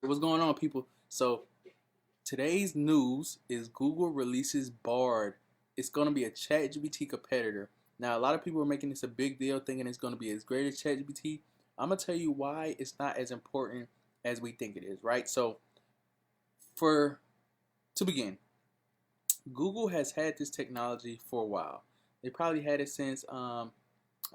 What's going on, people? So today's news is Google releases Bard. It's going to be a ChatGPT competitor. Now, a lot of people are making this a big deal, thinking it's going to be as great as ChatGPT. I'm gonna tell you why it's not as important as we think it is, right? So, for to begin, Google has had this technology for a while. They probably had it since I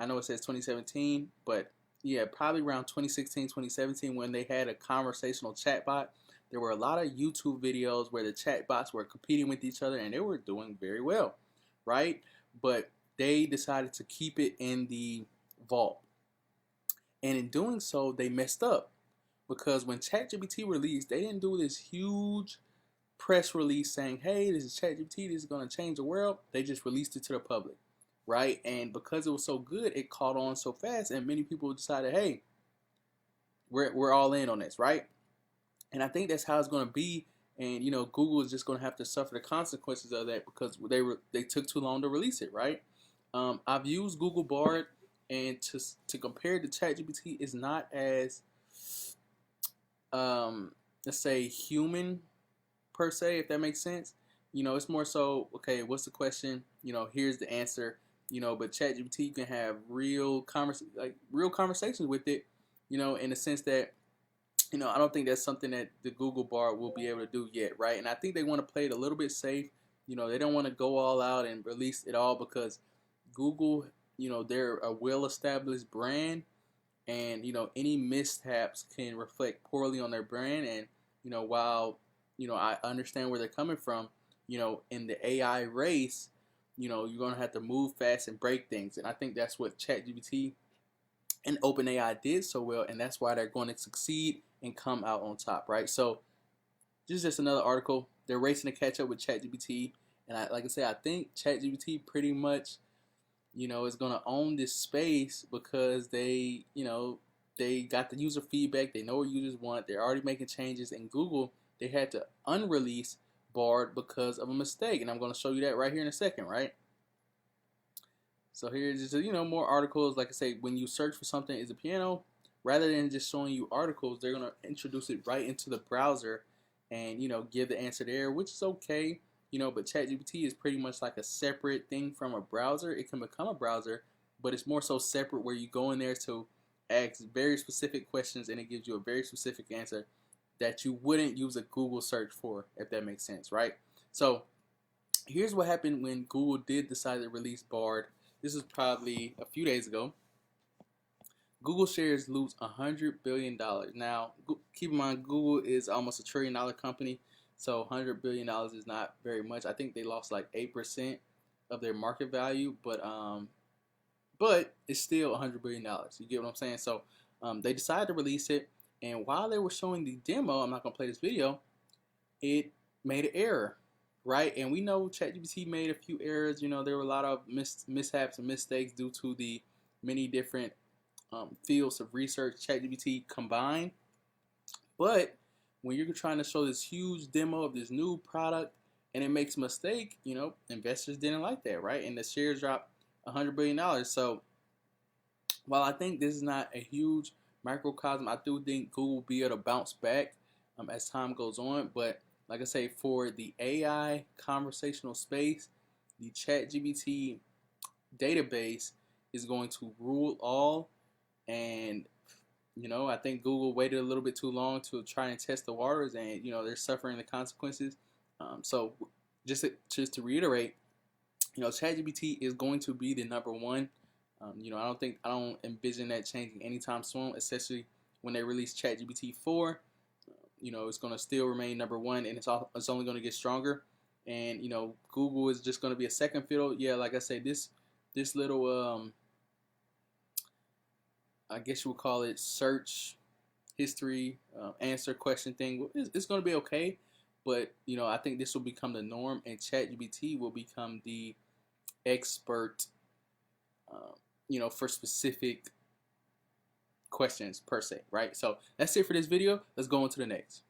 know it says 2017, but yeah, probably around 2016, 2017 when they had a conversational chatbot. There were a lot of YouTube videos where the chatbots were competing with each other and they were doing very well, right? But they decided to keep it in the vault. And in doing so, they messed up because when ChatGPT released, they didn't do this huge press release saying, hey, this is ChatGPT, this is going to change the world. They just released it to the public, right? And because it was so good, it caught on so fast, and many people decided, hey, we're all in on this, right? And I think that's how it's going to be. And Google is just going to have to suffer the consequences of that because they took too long to release it, right? I've used Google Bard, and to compare to ChatGPT is not as let's say human per se, if that makes sense. It's more so, okay, what's the question? Here's the answer. But ChatGPT, you can have real conversations with it. In the sense that, I don't think that's something that the Google Bard will be able to do yet, right? And I think they want to play it a little bit safe. They don't want to go all out and release it all because Google, they're a well-established brand, and any mishaps can reflect poorly on their brand. And while I understand where they're coming from, in the AI race, you're gonna have to move fast and break things, and I think that's what ChatGPT and OpenAI did so well, and that's why they're going to succeed and come out on top, right? So this is just another article. They're racing to catch up with ChatGPT, and like I said, I think ChatGPT pretty much is going to own this space because they got the user feedback. They know what users want. They're already making changes. And Google, they had to unrelease Bard because of a mistake. And I'm going to show you that right here in a second, right? So here's just, more articles. Like I say, when you search for something is a piano, rather than just showing you articles, they're going to introduce it right into the browser and, give the answer there, which is okay. But ChatGPT is pretty much like a separate thing from a browser. It can become a browser, but it's more so separate where you go in there to ask very specific questions and it gives you a very specific answer that you wouldn't use a Google search for, if that makes sense, right? So here's what happened when Google did decide to release Bard. This is probably a few days ago. Google shares lose $100 billion. Now, keep in mind, Google is almost $1 trillion company. So $100 billion is not very much. I think they lost like 8% of their market value, but it's still $100 billion. You get what I'm saying? So they decided to release it, and while they were showing the demo, I'm not gonna play this video, it made an error, right? And we know ChatGPT made a few errors. There were a lot of mishaps and mistakes due to the many different fields of research ChatGPT combined, but when you're trying to show this huge demo of this new product and it makes a mistake, investors didn't like that, right? And the shares dropped $100 billion. So while I think this is not a huge microcosm, I do think Google will be able to bounce back as time goes on. But like I say, for the AI conversational space, the ChatGPT database is going to rule all. And I think Google waited a little bit too long to try and test the waters, and they're suffering the consequences. So just to reiterate, ChatGPT is going to be the number one. I don't envision that changing anytime soon, especially when they release ChatGPT 4. It's going to still remain number one, and it's only going to get stronger. And Google is just going to be a second fiddle. Yeah, like I say, this little I guess you would call it search history answer question thing. It's going to be okay, but I think this will become the norm, and ChatGPT will become the expert, for specific questions per se, right? So that's it for this video. Let's go on to the next.